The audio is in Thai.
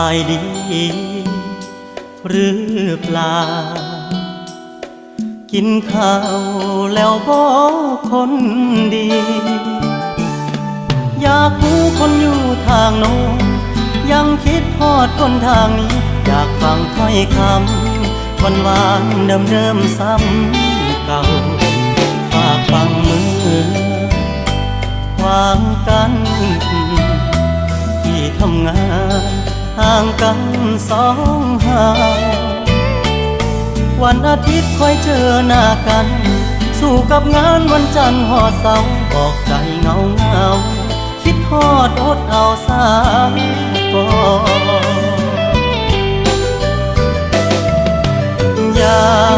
ายดีหรือเปล่ากินข้าวแล้วบ่คนดีอยากรู้คนอยู่ทางโน้นยังคิดทอดคนทางนี้อยากฟังถ้อยคำหวานเดิมซ้ำเก่าฝากฟังมือวางกันที่ทำงานห่างกันสองห่างวันอาทิตย์ค่อยเจอหน้ากันสู้กับงานวันจันทร์หอดเสาร์บอกใจเงาเงาคิดทอดอดเอาสายก่อนอยาก